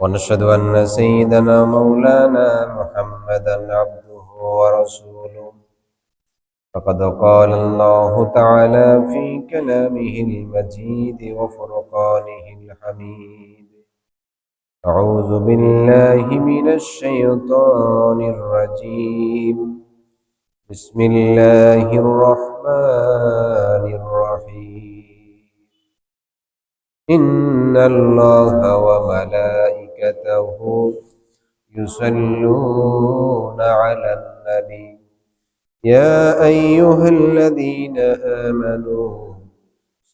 ونشهد أن سيدنا مولانا محمدا عبده ورسوله. فقد قال الله تعالى في كلامه المجيد وفرقانه الحميد: أعوذ بالله من الشيطان الرجيم. بسم الله الرحمن الرحيم. إن الله وملائكته يصلون على النبي يا أيها الذين آمنوا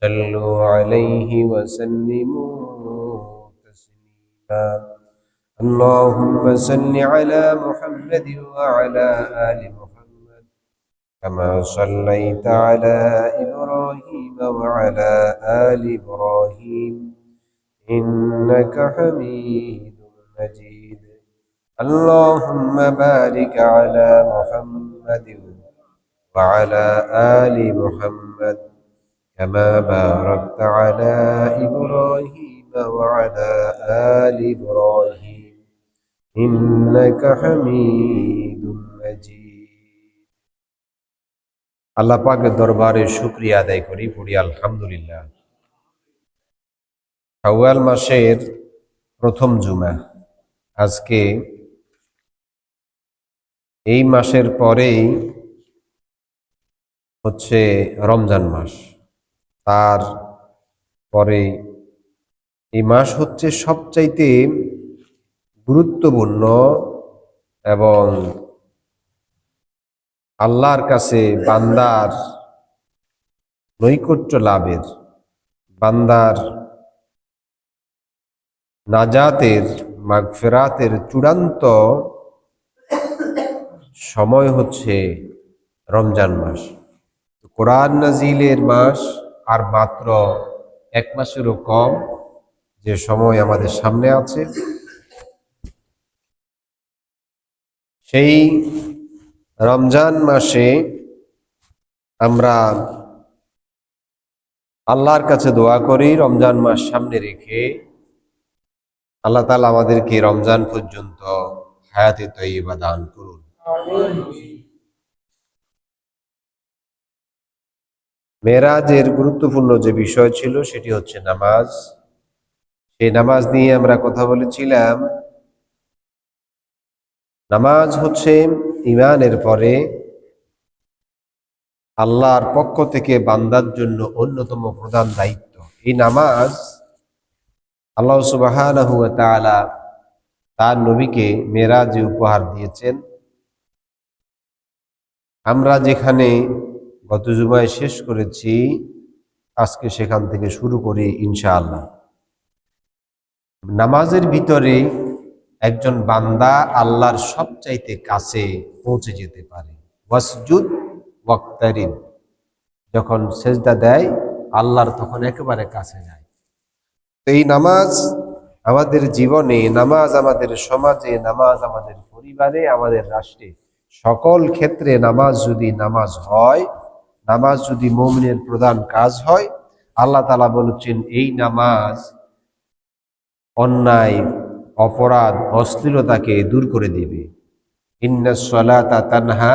صلوا عليه وسلموا تسليما. اللهم صل على محمد وعلى آل محمد كما صليت على إبراهيم وعلى آل إبراهيم إنك حميد مجيد. اللهم بارك على محمد وعلى آل محمد كما باركت على إبراهيم وعلى آل إبراهيم إنك حميد مجيد। আল্লাহ পাকের দরবারে শুকরিয়া আদায় করি, পড়ি আলহামদুলিল্লাহ। শাওয়াল মাসের প্রথম জুমা, আজকে এই মাসের পরেই হচ্ছে রমজান মাস। তার পরে এই মাস হচ্ছে সবচাইতে গুরুত্বপূর্ণ এবং আল্লাহর কাছে বান্দার নৈকট্য লাভের, বান্দার নাজাতের, মাগফিরাতের চূড়ান্ত সময় হচ্ছে রমজান মাস। কোরআন নাজিলের মাস আর মাত্র এক মাসেরও কম যে সময় আমাদের সামনে আছে, সেই রমজান মাসে আমরা আল্লাহর কাছে দোয়া করি, রমজান মাস সামনে রেখে আল্লাহ তাআলা আমাদেরকে রমজান পর্যন্ত হায়াতে তয়্যিবা দান করুন। মেরাজের গুরুত্বপূর্ণ যে বিষয় ছিল সেটি হচ্ছে নামাজ। সেই নামাজ নিয়ে আমরা কথা বলেছিলাম। নামাজ হচ্ছে ঈমানের পরে আল্লাহর পক্ষ থেকে বান্দার জন্য অন্যতম প্রধান দায়িত্ব। এই নামাজ আল্লাহ সুবহানাহু ওয়া তাআলা তার নবীকে মেরাজে উপহার দিয়েছেন। আমরা যেখানে গত জুমায় শেষ করেছি, আজকে সেখান থেকে শুরু করি ইনশাআল্লাহ। নামাজের ভিতরে একজন বান্দা আল্লাহর সবচাইতে কাছে পৌঁছে যেতে পারে। ওয়াসজুদ ওয়াক্তারিব, যখন সেজদা দেয় আল্লাহর তখন একেবারে কাছে যায়। এই নামাজ আমাদের জীবনে, নামাজ আমাদের সমাজে, নামাজ আমাদের পরিবারে, আমাদের রাষ্ট্রে, সকল ক্ষেত্রে নামাজ যদি নামাজ হয়, নামাজ যদি মুমিনের প্রধান কাজ হয়, আল্লাহ তাআলা বলেছেন এই নামাজ অন্যায়, অপরাধ, অশ্লীলতাকে দূর করে দিবে। ইন্নাস সালাতা তানহা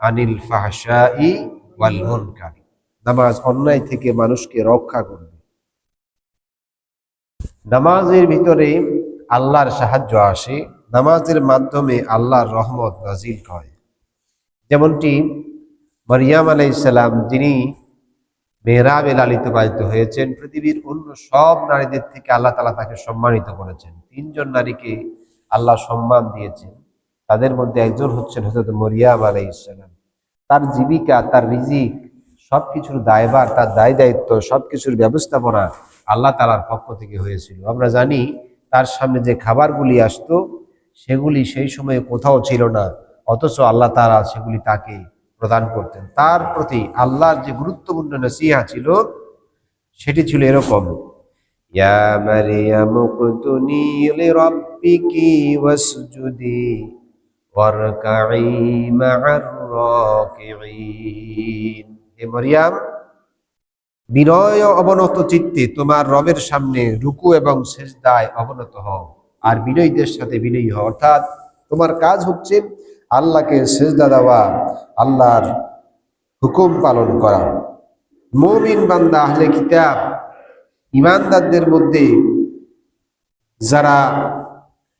আনিল ফাহশাই ওয়াল মুনকার, নামাজ অন্যায় থেকে মানুষকে রক্ষা করবে। নামাজের ভিতরে আল্লাহর সাহায্য আসে, নামাজের মাধ্যমে আল্লাহর রহমত নাজিল হয়। যেমনটি মারিয়াম আলাইহিস সালাম, যিনি মেহরাবে লালিত পালিত হয়েছেন, পৃথিবীর অন্য সব নারীদের থেকে আল্লাহ তাআলা তাকে সম্মানিত করেছেন। তিনজন নারীকে আল্লাহ সম্মান দিয়েছেন, তাদের মধ্যে একজন হচ্ছেন হযরত মারিয়াম আলাইহিস সালাম। তার জীবিকা, তার রিজিক, সবকিছুর দায়ভার, তার দায় দায়িত্ব, সবকিছুর ব্যবস্থাপনা আল্লাহ তাআলার পক্ষ থেকে হয়েছিল। আমরা জানি তার সামনে যে খাবারগুলি আসতো সেগুলি সেই সময়ে কোথাও ছিল না, অথচ আল্লাহ তাআলা সেগুলি তাকে প্রদান করতেন। তার প্রতি আল্লাহর যে গুরুত্বপূর্ণ নসিহা ছিল সেটি ছিল এরকম: ইয়া মারইয়াম কুতুনি লিরাব্বিকি ওয়াসজুদি ওয়ারকাই মা'আর রাকিঈন। হে মারইয়াম, বিনয় অবনত চিত্তে তোমার রবের সামনে রুকু এবং সিজদায় অবনত হও। আর বিনয়ীদের সাথে বিনয়ী হও। অর্থাৎ তোমার কাজ হচ্ছে আল্লাহকে সেজদা দেওয়া, আল্লাহর হুকুম পালন করা। মুমিন বান্দা আহলে কিতাব ইমানদারদের মধ্যে যারা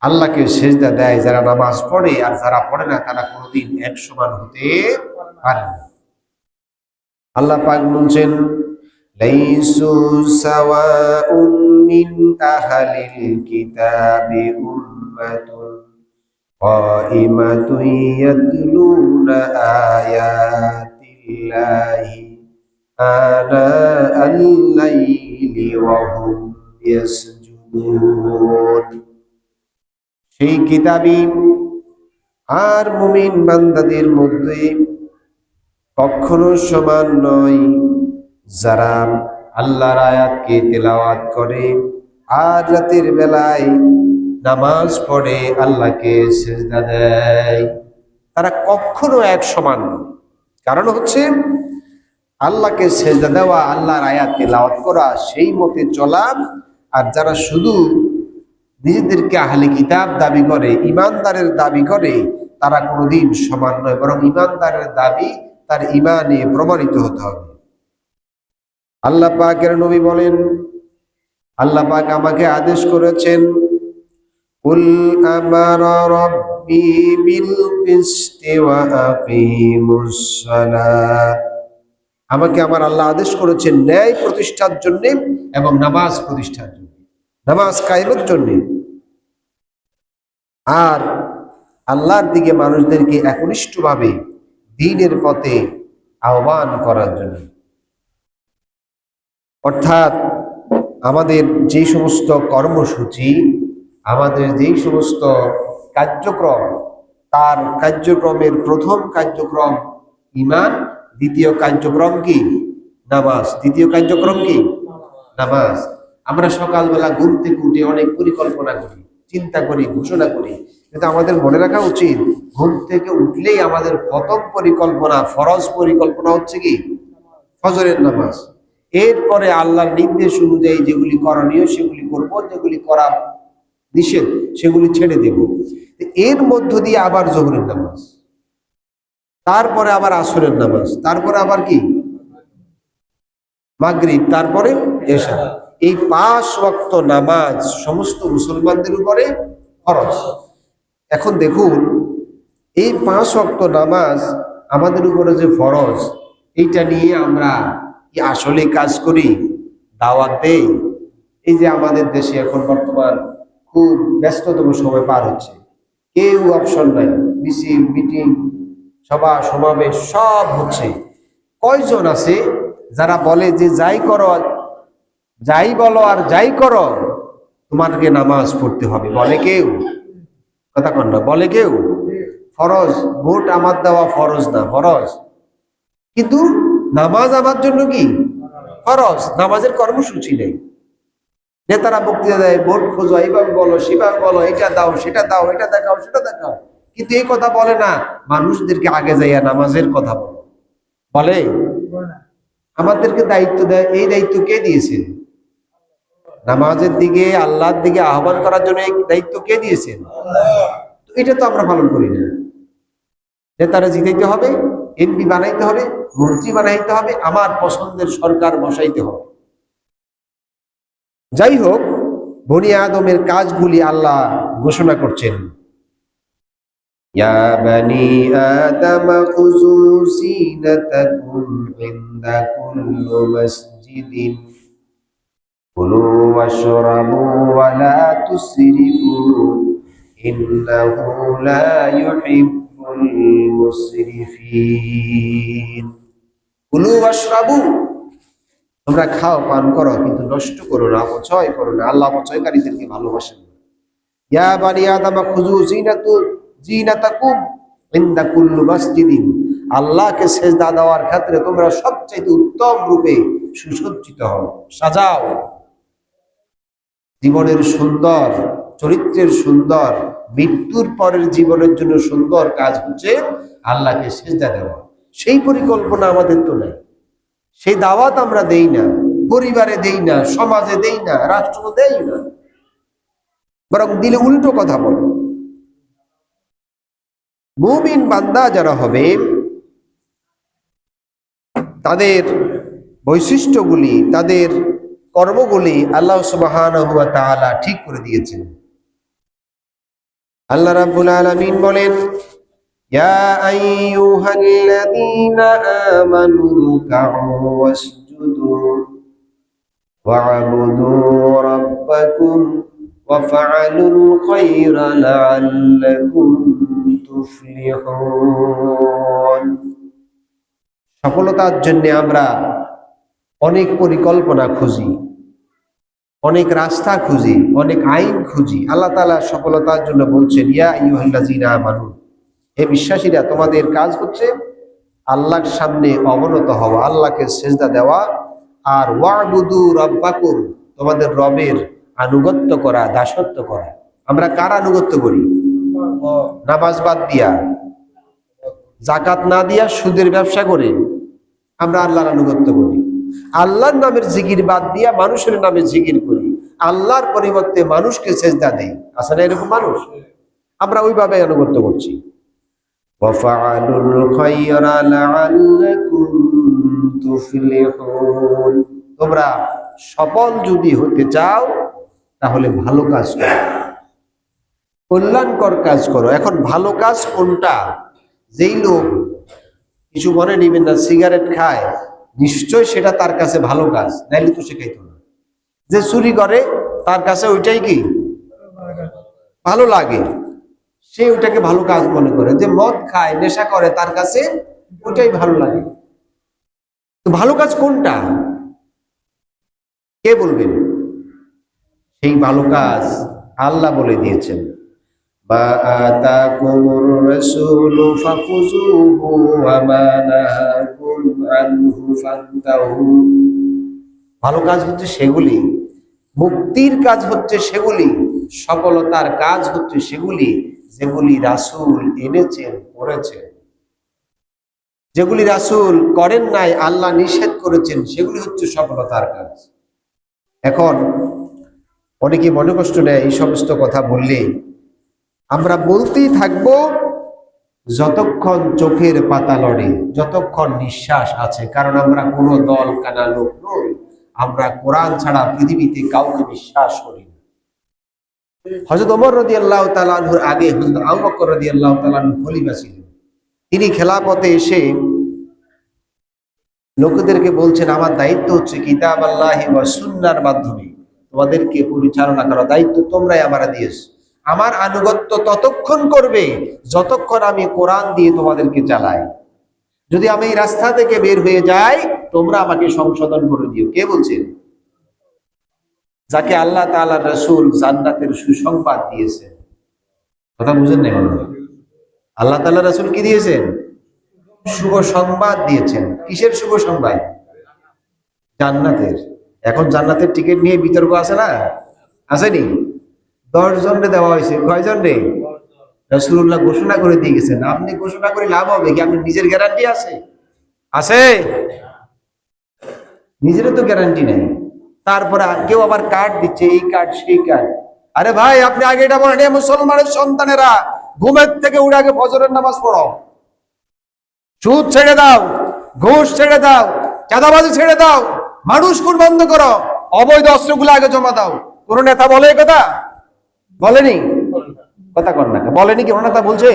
আল্লাহকে সেজদা দেয়, যারা নামাজ পড়ে আর যারা পড়ে না, তারা কোনোদিন এক সমান হতে পারে না। আল্লাহ পাক বলছেন, লাইসু সাওয়াউন মিন আহলিল কিতাবি উম্মাতুন কাইমাতুন ইয়াতলুনা আয়াতিল্লাহি আনা আল-লাইলি ওয়া হুম ইয়াসজুদুন। সেই কিতাবী আর মুমিন বান্দাদের মধ্যে কখনো সমান নয় যারা আল্লাহর আয়াতকে তেলাওয়াত করে আর রাতের বেলায় নামাজ পড়ে আল্লাহকে সিজদা দেয়, তারা কখনো এক সমান নয়। কারণ হচ্ছে আল্লাহকে সিজদা দেওয়া, আল্লাহর আয়াত তেলাওয়াত করা, সেই মতে চলা। আর যারা শুধু নিজেদেরকে আহলে কিতাব দাবি করে, ইমানদারের দাবি করে, তারা কোনোদিন সমান নয়। বরং ইমানদারের দাবি তার ইমানে প্রমাণিত হতে হবে। আল্লাহ পাকের নবী বলেন, আল্লাহ পাক আমাকে আদেশ করেছেন, কুল আমারা রাব্বি বিল কিসতি ওয়া আকিমুস সালাহ। আমাকে আমার আল্লাহ আদেশ করেছেন ন্যায় প্রতিষ্ঠার জন্য এবং নামাজ প্রতিষ্ঠার জন্য, নামাজ কায়েমের জন্য, আর আল্লাহর দিকে মানুষদেরকে একনিষ্ঠভাবে দ্বীনের পথে আহ্বান করার জন্য। অর্থাৎ আমাদের যে সমস্ত কর্মসূচি, আমাদের যেই সমস্ত কার্যক্রম, তার কার্যক্রমের প্রথম কার্যক্রম ঈমান, দ্বিতীয় কার্যক্রম কি নামাজ, দ্বিতীয় কার্যক্রম কি নামাজ। আমরা সকালবেলা ঘুম থেকে উঠে অনেক পরিকল্পনা করি, চিন্তা করি, ঘোষণা করি, কিন্তু আমাদের মনে রাখা উচিত ঘুম থেকে উঠলেই আমাদের প্রথম পরিকল্পনা, ফরজ পরিকল্পনা হচ্ছে কি ফজরের নামাজ। এরপরে আল্লাহর নির্দেশ অনুযায়ী যেগুলি করণীয় সেগুলি করব, যেগুলি করা নিষেধ সেগুলি ছেড়ে দেব। এর মধ্য দিয়ে আবার জোহরের নামাজ, তারপরে আবার আসরের নামাজ, তারপরে আবার কি মাগরিব, তারপরে এশা। এই 5 ওয়াক্ত নামাজ সমস্ত মুসলমানদের উপরে ফরজ। এখন দেখুন, এই 5 ওয়াক্ত নামাজ আমাদের উপরে যে ফরজ, এইটা নিয়ে আমরা কি আসলে কাজ করি, দাওয়াত দেই? এই যে আমাদের দেশে এখন বর্তমান খুব ব্যস্ততম সময় পার হচ্ছে, কেউ অপশন নাই, মিছিল, মিটিং, সভা সমাবেশ সব হচ্ছে। কয়জন আছে যারা বলে যে যাই করো, যাই বলো আর যাই করো, তোমাদেরকে নামাজ পড়তে হবে? বলে কেউ? কথা কন না, বলে কেউ? ফরজ, ভোট আমার দেওয়া ফরজ না, ফরজ। কিন্তু নামাজ আমার জন্য কি ফরজ? নামাজের কর্মসূচি নেই। নেতারা বক্তৃতা দেয়, ভোট খোঁজো, এইভাবে বলো, সেভাবে বলো, এটা দাও, সেটা দাও, এটা দেখাও, সেটা দেখাও, কিন্তু এই কথা বলে না মানুষদেরকে আগে যাইয়া নামাজের কথা বলো। বলে? আমাদেরকে দায়িত্ব দেয়, এই দায়িত্ব কে দিয়েছেন? নামাজের দিকে, আল্লাহর দিকে আহ্বান করার জন্য এই দায়িত্ব কে দিয়েছেন? এটা তো আমরা পালন করি না। নেতারা জিতাইতে হবে, এমপি বানাইতে হবে, মন্ত্রী বানাইতে হবে, আমার পছন্দের সরকার বসাইতে হবে। যাই হোক, বনি আদমের কাজগুলি আল্লাহ ঘোষণা করছেন, ইয়া বনি আদম খুযু যিনাতাকুম ইনদা কুল্লি মাসজিদিন কুলু ওয়াশরাবু ওয়া লা তুসরিফু ইন্নাহু লা ইউহিব্বুল মুসরিফিন। কুলু ওয়াশরাবু, তোমরা খাও, পান করো, কিন্তু নষ্ট করো না, অপচয় করো না। আল্লাহ অপচয়কারীদেরকে ভালোবাসেন না। ইয়া বানি আদম খুযু যিনাতাকুম ইনদা কুল্লি মাসজিদিন, আল্লাহকে সিজদা দেওয়ার ক্ষেত্রে তোমরা সবচেয়ে উত্তম রূপে সুসজ্জিত হও, সাজাও। জীবনের সুন্দর, চরিত্রের সুন্দর, মৃত্যুর পরের জীবনের জন্য সুন্দর কাজ হচ্ছে আল্লাহকে সিজদা দেওয়া। সেই পরিকল্পনা আমাদের তো নাই, সেই দাওয়াত আমরা দেই না, পরিবারে দেই না, সমাজে দেই না, রাষ্ট্র দেই না। বরং দিলে উল্টো কথা বলে। মুমিন বান্দা যারা হবে তাদের বৈশিষ্ট্যগুলি, তাদের কর্মগুলি আল্লাহ সুবহানাহু ওয়া তাআলা ঠিক করে দিয়েছেন। আল্লাহ রাব্বুল আলামিন বলেন, ইয়া আইয়ুহাল্লাযীনা আমানু রুকউ ওয়াসজুদু ওয়া'বুদু রাব্বাকুম ওয়াফআলুল খায়রা লা'আল্লাকুম তুফলিহুন। সফলতার জন্য আমরা অনেক পরিকল্পনা খুঁজি, অনেক রাস্তা খুঁজি, অনেক আইন খুঁজি। আল্লাহ তাআলা সফলতার জন্য বলছেন, ইয়া আইয়ুহাল্লাযীনা আমানু, হে বিশ্বাসীরা, তোমাদের কাজ হচ্ছে আল্লাহর সামনে অবনত হওয়া, আল্লাহকে সিজদা দেওয়া, আর ওয়া'বুদু রাব্বাকুম, তোমাদের রবের আনুগত্য করা, দাসত্ব করা। আমরা কার আনুগত্য করি? নামাজ বাদ দিয়া, যাকাত না দিয়া, সুদের ব্যবসা করে আমরা আল্লাহর আনুগত্য করি। আল্লাহর নামের জিকির বাদ দিয়া মানুষের নামে জিকির করি, আল্লাহর পরিবর্তে মানুষকে সিজদা দেই। আছে না এরকম মানুষ? আমরা ওইভাবে আনুগত্য করছি। ওয়াফআলুল খায়রা লা'আল্লাকুম তুফলিহুন, তোমরা সফল যদি হতে চাও তাহলে ভালো কাজ করো, কল্যাণকর কাজ করো। এখন ভালো কাজ কোনটা? যেই লোক, কিছু মনে নিবেন না, সিগারেট খায়, নিশ্চয় সেটা তার কাছে ভালো কাজ, নাইলে তো সে খাইতো না। যে চুরি করে তার কাছে ওইটাই কি ভালো লাগে, সে ওইটাকে ভালো কাজ মনে করে। যে মদ খায়, নেশা করে, তার কাছে ওইটাই ভালো লাগে। তো ভালো কাজ কোনটা কে বলবেন? সেই ভালো কাজ আল্লাহ বলে দিয়েছেন, মা আতাকুমুর রাসূলু ফাখুযুহু ওয়া মা নাহাকুম আনহু ফান্তাহু। ভালো কাজ হচ্ছে সেগুলি, মুক্তির কাজ হচ্ছে সেগুলি, সফলতার কাজ হচ্ছে সেগুলি যেগুলি রাসূল এনেছেন, করেছেন। যেগুলি রাসূল করেন নাই, আল্লাহ নিষেধ করেছেন, সেগুলি হচ্ছে সফলতার কাজ। এখন অনেকে মনে কষ্ট নেয় এই সমস্ত কথা বললে। আমরা বলতেই থাকবো যতক্ষণ চোখের পাতা লড়ে, যতক্ষণ নিঃশ্বাস আছে, কারণ আমরা কোনো দল কানা লোক নই। আমরা কোরআন ছাড়া পৃথিবীতে কাউকে বিশ্বাস করি না। হযরত ওমর রাদিয়াল্লাহু তাআলা আনহুর আগে হযরত আবু বকর রাদিয়াল্লাহু তাআলা আনহু খলিফা ছিলেন। তিনি খেলাফতে এসে লোকদেরকে বলছেন, আমার দায়িত্ব হচ্ছে কিতাব আল্লাহি ওয়া সুন্নাহর মাধ্যমে তোমাদেরকে পরিচালনা করার দায়িত্ব তোমরাই আমারে দিয়েছো। আমার আনুগত্য ততক্ষণ করবে যতক্ষণ আমি কোরআন দিয়ে তোমাদেরকে চালাই। যদি আমি এই রাস্তা থেকে বের হয়ে যাই, তোমরা আমাকে সংশোধন করে দিও। কে বলছেন? যাকে আল্লাহ তাআলার রাসূল জান্নাতের সুসংবাদ দিয়েছেন। কথা বুঝেন না? আল্লাহ তাআলার রাসূল কি দিয়েছেন? শুভ সংবাদ দিয়েছেন। কিসের শুভ সংবাদ? জান্নাতের। এখন জান্নাতের টিকিট নিয়ে বিতর্ক আছে না? আসেনি? 10 জনকে দেওয়া হয়েছে। কয়জন রে? রাসূলুল্লাহ ঘোষণা করে দিয়ে গেছেন। আপনি ঘোষণা করে লাভ হবে কি? আপনি নিজের গ্যারান্টি আছে? আছে? নিজেরও তো গ্যারান্টি নেই। তারপরে কেউ আবার কার্ড দিচ্ছে, এই কার্ড সেই কার্ড। আরে ভাই, আপনি আগে এটা বলেন, মুসলমানের সন্তানেরা, ঘুমের থেকে উঠে আগে ফজরের নামাজ পড়ো, সুদ ছেড়ে দাও, ঘুষ ছেড়ে দাও, চাঁদাবাজি ছেড়ে দাও, মানুষ খুন বন্ধ করো, অবৈধ অস্ত্রগুলো আগে জমা দাও। কোন নেতা বলে এই কথা? বলেনি? কথা কর না, বলেনি? কি নেতা বলছে?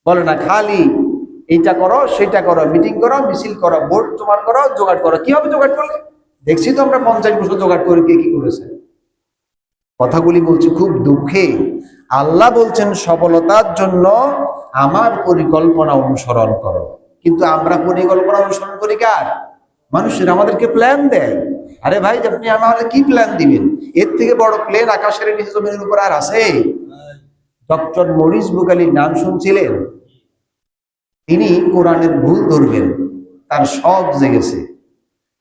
বলে না। খালি এইটা করো, সেটা করো, মিটিং করো, মিছিল করো, ভোট জোগাড় করো, জোগাড় করো। কিভাবে জোগাড় করলে? দেখছি তো আমরা 50 বছর জোগাড় করে কে কি করেছে। কথাগুলি বলছি খুব দুঃখে। আল্লাহ বলছেন সফলতার জন্য আমার পরিকল্পনা অনুসরণ করো, কিন্তু আমরা পরিকল্পনা অনুসরণ করি কার? মানুষের। আমাদেরকে প্ল্যান দেয়। আরে ভাই, আপনি আমাদের কি প্ল্যান দিবেন? এর থেকে বড় প্লেন আকাশের নিচে জমিনের উপর আর আছে? ডক্টর মরিস বুকালির নাম শুনছিলেন? তিনি কোরআনের ভুল ধরবেন, তার শখ জেগেছে।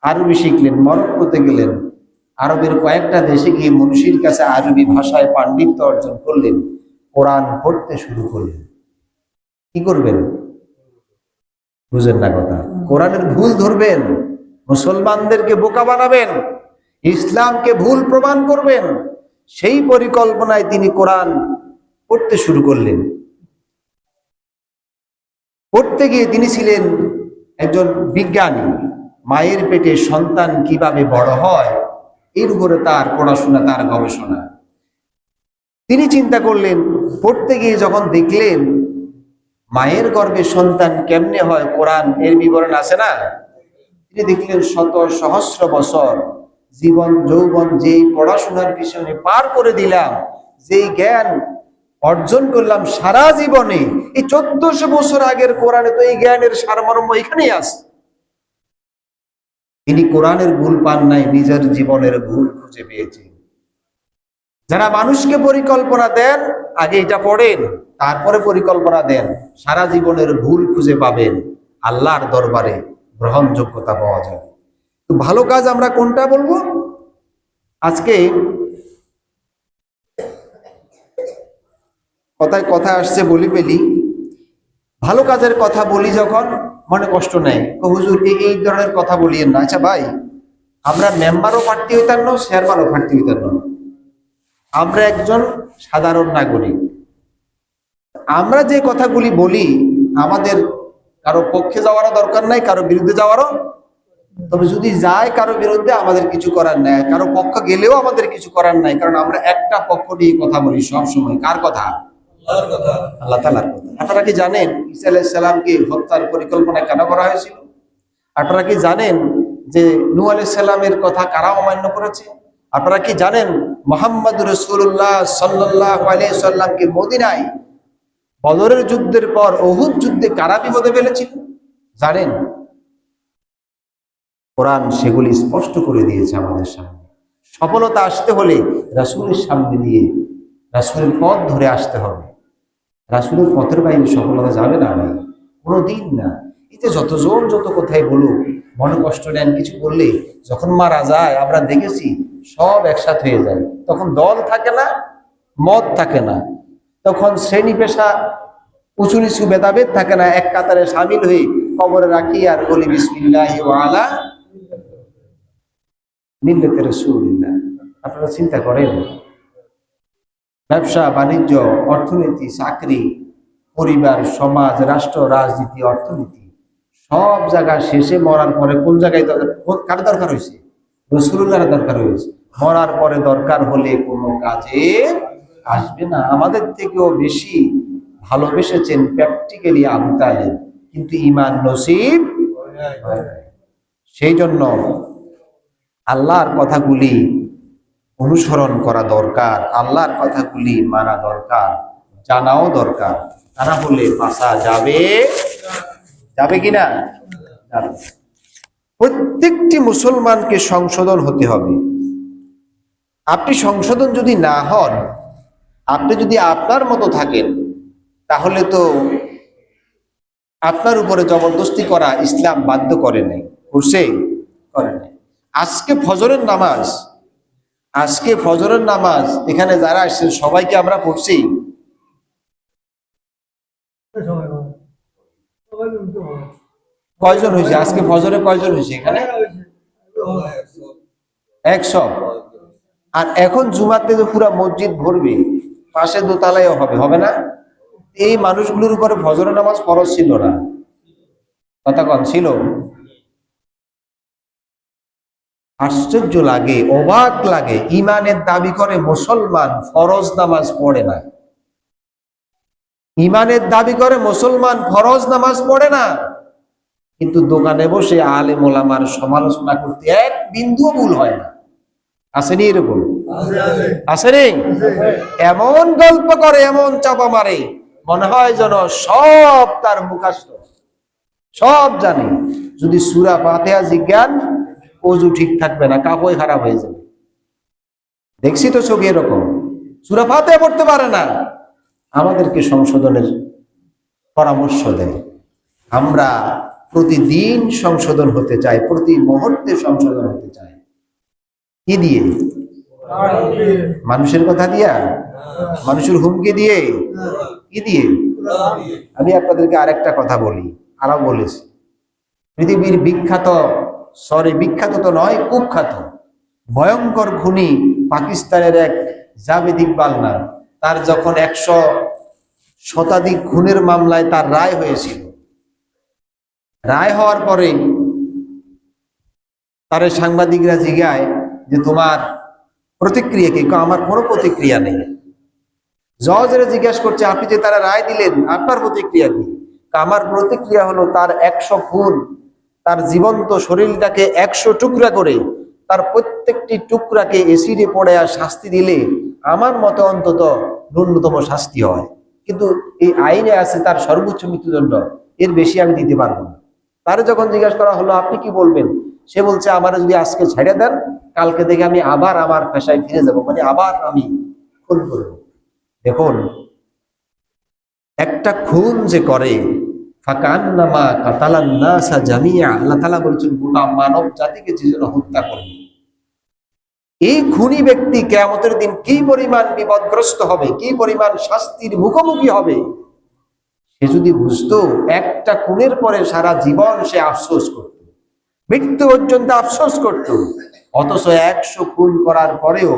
আরবি শিখলেন, মরক্কোতে গেলেন, আরবের কয়েকটা দেশে গিয়ে মুন্সির কাছে আরবি ভাষায় পাণ্ডিত্য অর্জন করলেন, কোরআন পড়তে শুরু করলেন। কি করবেন? বুঝেন না কথা? কোরআনের ভুল ধরবেন, মুসলমানদেরকে বোকা বানাবেন, ইসলামকে ভুল প্রমাণ করবেন, সেই পরিকল্পনায় তিনি কোরআন পড়তে শুরু করলেন। পড়তে গিয়ে তিনি ছিলেন একজন বিজ্ঞানী। মায়ের পেটে সন্তান কিভাবে বড় হয় এর উপরে তার পড়াশোনা, তার গবেষণা। তিনি চিন্তা করলেন, পড়তে গিয়ে যখন দেখলেন মায়ের গর্ভে সন্তান কেমনে হয়, কোরআন এর বিবরণ আছে না, তিনি দেখলেন শত সহস্র বছর জীবন যৌবন যেই পড়াশোনার পিছনে পার করে দিলাম, যেই জ্ঞান অর্জন করলাম সারা জীবনে, এই 1400 বছর আগের কোরআনে তো এই জ্ঞানের সারমর্ম এখানেই আছে। তিনি কোরআনের ভুল পান নাই, নিজের জীবনের ভুল খুঁজে পেয়েছেন। যারা মানুষকে পরিকল্পনা দেন, আগে এটা পড়েন, তারপরে পরিকল্পনা দেন, সারা জীবনের ভুল খুঁজে পাবেন, আল্লাহর দরবারে গ্রহণযোগ্যতা পাওয়া যাবে। তো ভালো কাজ আমরা কোনটা বলবো? আজকে কথায় কথা আসছে বলি পেলি, ভালো কাজের কথা বলি যখন মনে কষ্ট নেই, হুজুর এই ধরনের কথা বলিয়েন না। আচ্ছা ভাই, আমরা মেম্বারও প্রার্থী হইতাম না, চেয়ারম্যানও প্রার্থী হইতাম না, আমরা একজন সাধারণ নাগরিক। আমরা যে কথাগুলি বলি আমাদের কারো পক্ষে যাওয়ারও দরকার নাই, কারো বিরুদ্ধে যাওয়ারও, তবে যদি যায় কারো বিরুদ্ধে আমাদের কিছু করার নাই, কারো পক্ষ গেলেও আমাদের কিছু করার নাই, কারণ আমরা একটা পক্ষ নিয়ে কথা বলি সব সময়। কার কথা? আল্লাহ তাআলার কথা। আপনারা কি জানেন ঈসা আলাইহিস সালামকে হত্যার পরিকল্পনা কেন করা হয়েছিল? আপনারা কি জানেন যে নূহ আলাইহিস সালামের কথা কারা অমান্য করেছে? আপনারা কি জানেন মুহাম্মদ রাসূলুল্লাহ সাল্লাল্লাহু আলাইহি সাল্লামকে মদিনায় বদরের যুদ্ধের পর উহুদ যুদ্ধে কারা বিপদে ফেলেছিল? জানেন? কোরআন সেগুলি স্পষ্ট করে দিয়েছে আমাদের সামনে। সফলতা আসতে হলে রাসূলের সামনে দিয়ে রাসূলের পথ ধরে আসতে হবে। রাসূলের পথের বাইরে সফলতা যাবে না ভাই, কোনোদিন না। এতে যতজন যত কথাই বলুক, মনে কষ্ট নেন, কিছু বললে যখন মারা যায় আমরা দেখেছি সব একসাথে হয়ে যায়, তখন দল থাকে না, মত থাকে না, তখন শ্রেণী পেশা উঁচু নিচু ভেদাভেদ থাকে না, এক কাতারে সামিল হয়ে কবরে রাখি আর বলি বিসমিল্লাহি ওয়া আলা মিল্লাতি রাসূলিল্লাহ। আপনারা চিন্তা করেন, ব্যবসা বাণিজ্য, অর্থনীতি, চাকরি, পরিবার, সমাজ, রাষ্ট্র, রাজনীতি, অর্থনীতি, সব জায়গা শেষে মরার পরে কোন জায়গায় কার দরকার হয়েছে? রাসূলুল্লাহর দরকার হয়েছে। মরার পরে দরকার হলে কোনো কাজে আসবে না। আমাদের থেকেও বেশি ভালোবেসেছেন প্র্যাকটিক্যালি আবু তালেব, কিন্তু ঈমান নসিব হয় নাই। সেই জন্য আল্লাহর কথাগুলি অনুসরণ করা দরকার, আল্লাহর কথাগুলি মানা দরকার, জানাও দরকার। তা না হলে বাঁচা যাবে, যাবে কিনা? প্রত্যেকটি মুসলমানকে সংশোধন হতে হবে। আপনি সংশোধন যদি না হন, আপনি যদি আপনার মতো থাকেন, তাহলে তো আপনার উপরে জবরদস্তি করা ইসলাম বাধ্য করে নাই, করছে? করে নাই। আজকে ফজরের নামাজ এখানে যারা আসছেন সবাইকে আমরা পড়ছি। কয়জন হয়েছে আজকে ফজরে? কয়জন হয়েছে এখানে? 100। আর এখন জুমাতে যে পুরা মসজিদ ভরবে, পাশে দোতলায়ও হবে না? এই মানুষগুলোর উপরে ফজরের নামাজ ফরজ ছিল না? কথা কন ছিল? আশ্চর্য লাগে, অবাক লাগে, ইমানের দাবি করে মুসলমান ফরজ নামাজ পড়ে না। ইমানের দাবি করে মুসলমান ফরজ নামাজ পড়ে না, কিন্তু দোকানে বসে আলেম ওলামার সমালোচনা করতে এক বিন্দুও ভুল হয় না। আসেনি এরকম? আসেনি? এমন গল্প করে, এমন চাপা মারে, মনে হয় যেন সব তার মুখস্থ, সব জানে। যদি সূরা ফাতিহা জিজ্ঞান, ওযু ঠিক থাকবে না, কাপড় খারাপ হয়ে যাবে। দেখছি তো চোখে এরকম, সূরা ফাতিহা পড়তে পারে না। আমাদেরকে সংশোধনের পরামর্শ দেয়। আমরা প্রতিদিন সংশোধন হতে চাই, প্রতি মুহূর্তে সংশোধন হতে চাই। কি দিয়ে? মানুষের কথা দিয়া? মানুষের হুমকি দিয়ে? কি দিয়ে? আমি আপনাদেরকে আরেকটা কথা বলি, আরো বলেছি, পৃথিবীর বিখ্যাত তো নয়, কুখ্যাত ভয়ঙ্কর খুনি পাকিস্তানের এক জাভেদ ইকবাল না, তার যখন 100 শতাধিক খুনের মামলায় তার রায় হয়েছিল, রায় হওয়ার পরে তার সাংবাদিকরা জিজ্ঞায় যে তোমার প্রতিক্রিয়া কি? আমার কোনো প্রতিক্রিয়া নেই। জজরা জিজ্ঞাসা করছে আপনি যে তারা রায় দিলেন আপনার প্রতিক্রিয়া কি? আমার প্রতিক্রিয়া হলো তার 100 খুন, তার জীবন্ত শরীরটাকে 100 টুকরা করে তার প্রত্যেকটি টুকরাকে এসিডে পড়ে আর শাস্তি দিলে আমার মতে অন্তত ন্যূনতম শাস্তি হয়, কিন্তু এই আইনে আছে তার সর্বোচ্চ মৃত্যুদণ্ড, এর বেশি আমি দিতে পারবো না। তারে যখন জিজ্ঞাসা করা হলো আপনি কি বলবেন, সে বলছে আমার যদি আজকে ছেড়ে দেন কালকে থেকে আমি আবার আমার পেশায় ফিরে যাব, মানে আবার আমি খুন করব। দেখুন, একটা খুন যে করে ফাকান্নামা কাতালান নাসা জামিয়া, আল্লাহ তাআলা বলেছেন গোটা মানব জাতিকে যে যেন হত্যা করবে। এই খুনি ব্যক্তি কিয়ামতের দিন কি পরিমাণ বিপদগ্রস্ত হবে, কি পরিমাণ শাস্তির মুখোমুখি হবে, সে যদি বুঝতো একটা খুনের পরে সারা জীবন সে আফসোস করত, মৃত্যু পর্যন্ত আফসোস করত, অথচ 100 খুন করার পরেও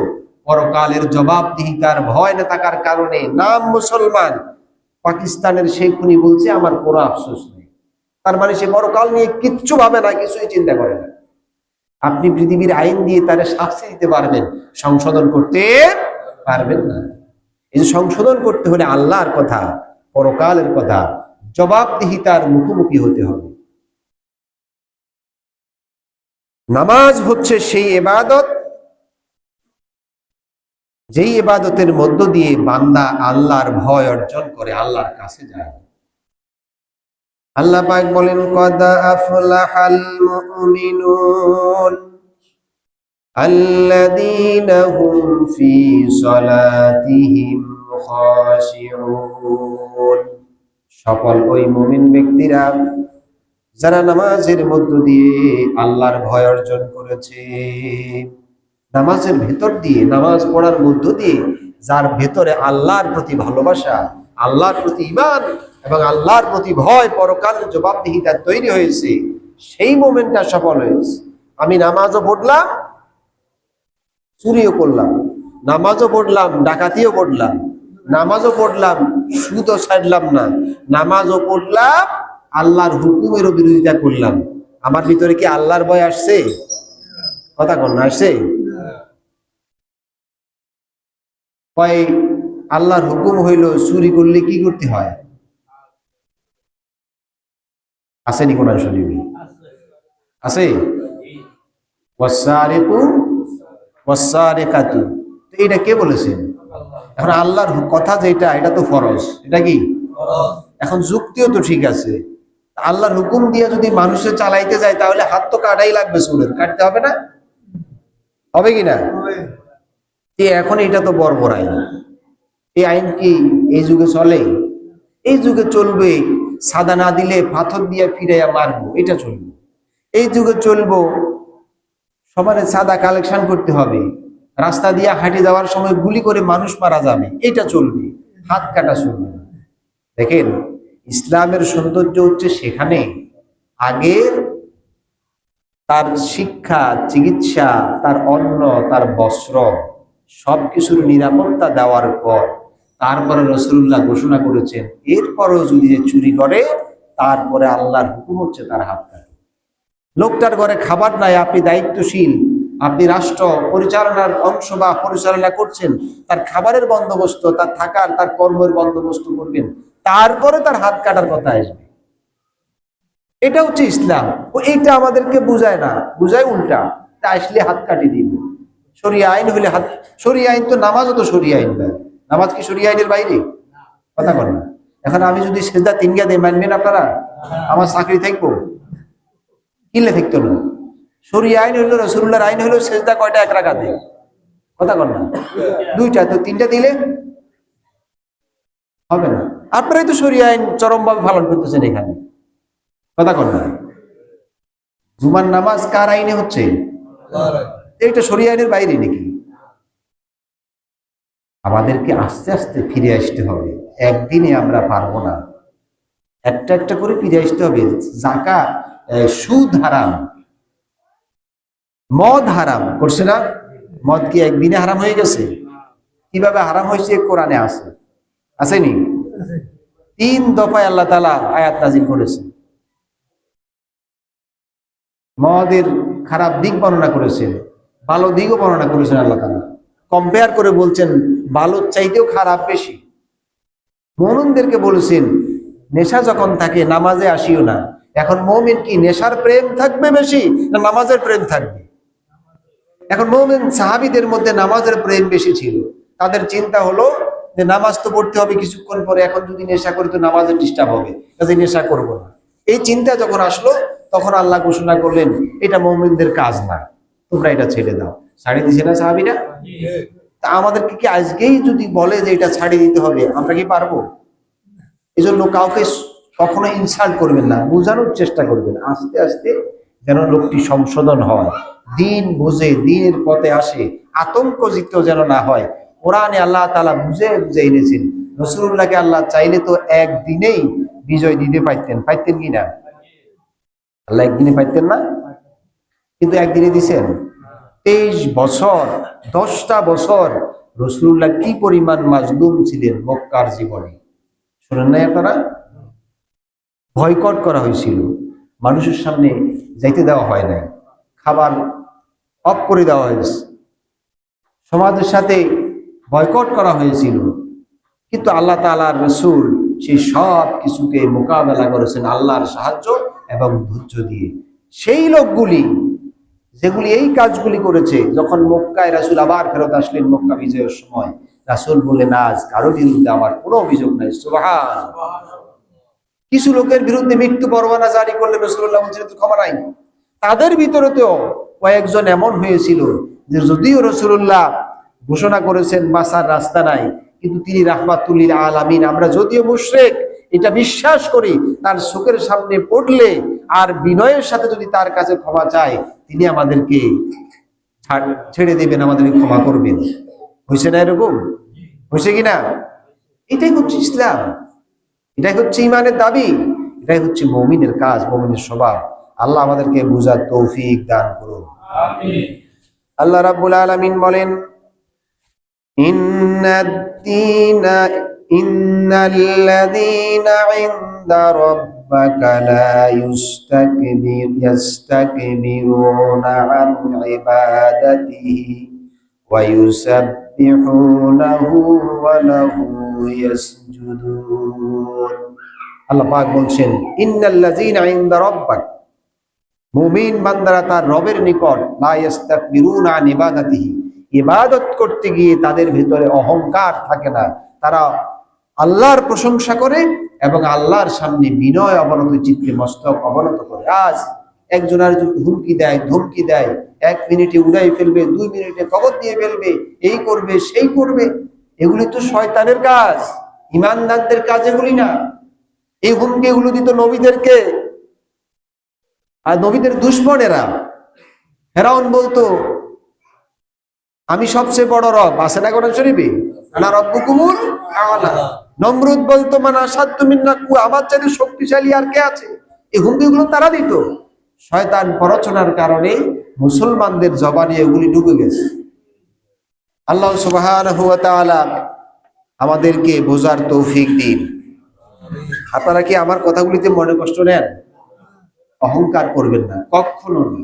পরকালের জবাবদিহিতার ভয় না থাকার কারণে নাম মুসলমান, পাকিস্তানের সেই খুনি বলছে আমার কোনো আফসোস নেই। তার মানে সে পরকাল নিয়ে কিচ্ছু ভাবে না, কিছুই চিন্তা করে না। আপনি পৃথিবীর আইন দিয়ে তারা শাস্তি দিতে পারবেন, সংশোধন করতে পারবেন না। এই যে সংশোধন করতে হলে আল্লাহর কথা, পরকালের কথা, জবাবদিহিতার মুখোমুখি হতে হবে। নামাজ হচ্ছে সেই ইবাদত যেই ইবাদতের মধ্য দিয়ে বান্দা আল্লাহর ভয় অর্জন করে, আল্লাহর কাছে যায়। আল্লাহ পাক বলেন কদ আফলাহাল মুমিনুন আল্লাযীনা হুম ফি সালাতিহিম খাশিউন। সকল ওই মুমিন ব্যক্তিরা যারা নামাজের মধ্য দিয়ে আল্লাহর ভয় অর্জন করেছে। নামাজের ভেতর দিয়ে, নামাজ পড়ার মধ্য দিয়ে যার ভেতরে আল্লাহর প্রতি ভালোবাসা, আল্লাহর প্রতি ঈমান এবং আল্লাহর প্রতি ভয়, পরকালের জবাবদিহিতা তৈরি হয়েছে, সেই মোমেন্টটা সফল হয়েছে। আমি নামাজও পড়লাম, চুরিও করলাম, নামাজও পড়লাম, ডাকাতিও পড়লাম, নামাজও পড়লাম, সুদও ছাড়লাম না, নামাজও পড়লাম, আল্লাহর হুকুমেরও বিরোধিতা করলাম। আমার ভিতরে কি আল্লাহর ভয় আসছে? কথা কন না, আসছে? কয় আল্লাহর হুকুম হইল চুরি করলে কি করতে হয়? আসেনি কোরআন শরীফে? আছে ওয়াসারিকু ওয়াসারিকাতু। তো এটা কে বলেছেন? এখন আল্লাহর কথা যেটা, এটা তো ফরজ, এটা কি ফরজ। এখন যুক্তিও তো ঠিক আছে, আল্লাহর হুকুম দিয়ে যদি মানুষে চালাইতে যায় তাহলে হাত তো কাটাই লাগবে, চুলের কাটতে হবে না? হবে কি না? এখন এটা তো বর্বর আইন। এই আইন কি এই যুগে চলে? এই যুগে চলবে সাদা না দিলে পাথর দিয়ে ফিরাইয়া মারবো, এটা চলবে। এই যুগে চলবো সবার সাদা কালেকশন করতে হবে, রাস্তা দিয়ে হাঁটে যাওয়ার সময় গুলি করে মানুষ মারা যাবে, এটা চলবে, হাত কাটা চলবে না। দেখেন, ইসলামের সৌন্দর্য হচ্ছে সেখানে আগের তার শিক্ষা, চিকিৎসা, তার অন্ন, তার বস্ত্র সবকিছুর নিরাপত্তা দেওয়ার পর তারপরে রাসূলুল্লাহ ঘোষণা করেছেন এরপরও যদি চুরি করে তারপরে আল্লাহর হুকুম হচ্ছে তার হাত কাটে। লোকটার ঘরে খাবার নাই, আপনি দায়িত্বশীল, আপনি রাষ্ট্র পরিচালনার অংশ বা পরিচালনা করছেন, তার খাবারের বন্দোবস্ত, তার থাকার, তার কর্মের বন্দোবস্ত করবেন, তারপরে তার হাত কাটার কথা আসবে। এটা হচ্ছে ইসলাম। ও এইটা আমাদেরকে বুঝায় না, বুঝায় উল্টা, আসলে হাত কাটি দিব। শরিয়া আইন হইলে হাত, শরিয়া আইন তো নামাজও তো শরিয়া আইন না। নামাজ কি শরিয়া আইনের বাইরে? কথা বল না। এখন আমি যদি সেজদা তিনগা দিয়ে মানবেন আপনারা? আমার চাকরি থাকবো? কিনলে থাকতো না। শরিয়া আইন হইলো, রাসূলুল্লাহর আইন হইলো সেজদা কয়টা? 1 রাকাতে। কথা বল না, 2টা, তো 3টা দিলে হবে না। আপনারাই তো শরিয়া আইন চরমভাবে পালন করতেছেন এখানে। কথা কন না। জুমার নামাজ কার আইনে হচ্ছে? এইটা শরিয়া আইনের বাইরে নাকি? আমাদেরকে আস্তে আস্তে ফিরে আসতে হবে, একদিনে আমরা পারবো না, একটা একটা করে ফিরে আসতে হবে। যাকাত, সুদ হারাম, মদ হারাম করছে না? মদ কি একদিনে হারাম হয়ে গেছে? কিভাবে হারাম হয়েছে কোরআনে আছে, আসেনি? 3 দফায় আল্লাহ তাআলা আয়াত নাযিল করেছেন। মদের খারাপ দিক বর্ণনা করেছেন, ভালো দিকও বর্ণনা করেছেন। আল্লাহ তাআলা কম্পেয়ার করে বলছেন ভালোর চাইতেও খারাপ বেশি। মুমিনদেরকে বলেছেন নেশা যখন থাকে নামাজে আসিও না। এখন মুমিন কি নেশার প্রেম থাকবে বেশি না নামাজের প্রেম থাকবে? এখন মুমিন সাহাবীদের মধ্যে নামাজের প্রেম বেশি ছিল। তাদের চিন্তা হলো যে নামাজ তো পড়তে হবে কিছুক্ষণ পরে, এখন যদি নেশা করি তো নামাজের ডিস্টার্ব হবে, কাজে নেশা করব না। এই চিন্তা যখন আসলো তখন আল্লাহ ঘোষণা করলেন এটা মুমিনদের কাজ না, তোমরা এটা ছেড়ে দাও। ছাড়িয়ে দিছে না সাহাবীরা? তা আমাদেরকে কি আজকেই যদি বলে যে এটা ছাড়িয়ে দিতে হবে, আমরা কি পারবো? এজন্য কাউকে কখনো ইনসাল্ট করবেন না, বোঝানোর চেষ্টা করবেন আস্তে আস্তে, যেন লোকটি সংশোধন হয়, দিন বুঝে দিনের পথে আসে, আতঙ্কজিত যেন না হয়। কোরআনে আল্লাহ তাআলা বুঝে বুঝে এনেছেন। রাসূলুল্লাহকে আল্লাহ চাইলে তো একদিনেই বিজয় দিতে পারতেন কিনা? আল্লাহ একদিনে পারতেন না, কিন্তু একদিনে দিছেন। 23 বছর 10টা বছর রাসূলুল্লাহ কি পরিমাণ মাজলুম ছিলেন মক্কার জীবনে, শুনেন নাই আপনারা? বয়কট করা হয়েছিল, মানুষের সামনে যাইতে দেওয়া হয় নাই, খাবার অফ করে দেওয়া হয়েছে, সমাজের সাথে বয়কট করা হয়েছিল। কিন্তু আল্লাহ তাআলার রাসূল সেই সব কিছুকে মোকাবেলা করেছেন আল্লাহর সাহায্য এবং ধৈর্য দিয়ে। সেই লোকগুলি যেগুলি এই কাজগুলি করেছে, যখন মক্কায় রাসূল আবার ফেরত আসলেন মক্কা বিজয়ের সময়, রাসূল বললেন আজ কারো বিরুদ্ধে আমার কোনো অভিযোগ নাই। সুবহানাল্লাহ। কিছু লোকের বিরুদ্ধে মৃত্যু পরোয়ানা জারি করলে রাসূলুল্লাহ বলছেন ক্ষমা নাই। তাদের ভিতরেও কয়েকজন এমন হয়েছিল যে যদিও রাসূলুল্লাহ ঘোষণা করেছেন বাঁচার রাস্তা নাই, কিন্তু তিনি রাহমাতুল লিল আলামিন, আমরা যদিও মুশরিক এটা বিশ্বাস করি, তার চোখের সামনে পড়লে আর বিনয়ের সাথে যদি তার কাছে ক্ষমা চাই, তিনি আমাদেরকে ছেড়ে দেবেন, আমাদেরকে ক্ষমা করবেন। হয়েছে না এরকম? হয়েছে কিনা? এটাই হচ্ছে ইসলাম, এটাই হচ্ছে ইমানের দাবি, এটাই হচ্ছে মুমিনের কাজ, মুমিনের স্বভাব। আল্লাহ আমাদেরকে বুঝার তৌফিক দান করুন, আমিন। আল্লাহ রাব্বুল আলামিন বলেন ইন্নাল্লাযীনা ইনদা রাব্বাকা লা ইয়াস্তাকবিরুনা আন ইবাদাতিহি ওয়া ইউসাব্বিহুনাহু ওয়া লাহু ইয়াসজুদুন। আল্লাহ পাক বলছেন ইন্নাল্লাযীনা ইনদা রাব্বাক, মুমিন বান্দারা তার রবের নিকট, লা ইস্তাকবিরুনা আন ইবাদাতিহি, ইবাদত করতে গিয়ে তাদের ভিতরে অহংকার থাকে না, তারা আল্লাহর প্রশংসা করে এবং আল্লাহর সামনে বিনয় অবনত চিত্তে মস্তক অবনত করে। আজ একজন আর হুমকি দেয়, ধমকি দেয়, 1 মিনিটে উড়াই ফেলবে, 2 মিনিটে কবর দিয়ে ফেলবে, এই করবে সেই করবে, এগুলি তো শয়তানের কাজ, ঈমানদারদের কাজ এগুলি না। এই হুমকি এগুলো দিত নবীদেরকে, আর নবীদের দুশমনেরা। ফেরাউন বলতো আমি সবচেয়ে বড় রব, আছে না কোরআন শরীফে, আনা রব্বুকুমুল আ'লা। নমরুদ বলতো মান আশাদ্দু মিন্না কুওয়া, আমার চাইতে শক্তিশালী আর কে আছে। এই হুমকিগুলো তারা দিত। শয়তান প্ররোচনার কারণে মুসলমানদের জবানে এগুলি ঢুকে গেছে। আল্লাহ সুবহানাহু ওয়া তাআলা আমাদেরকে বোঝার তৌফিক দিন। আপনারা কি আমার কথাগুলিতে মনে কষ্ট নেন? অহংকার করবেন না, কখনো না।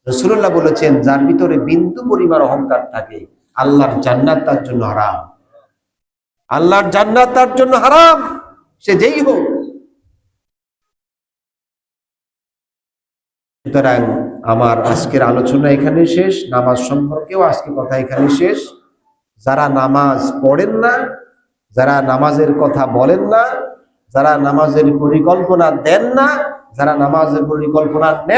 রাসূলুল্লাহ বলেছেন যার ভিতরে বিন্দু পরিমাণ অহংকার থাকে আল্লাহর জান্নাত তার জন্য হারাম, আল্লাহর জান্নাত তার জন্য হারাম, সে যেই হোক। সুতরাং আমার আজকের আলোচনা এখানে শেষ, নামাজ সম্পর্কেও আজকে কথা এখানে শেষ। যারা নামাজ পড়েন না, যারা নামাজের কথা বলেন না, যারা নামাজের পরিকল্পনা দেন না, যারা নামাজের পরিকল্পনা নেন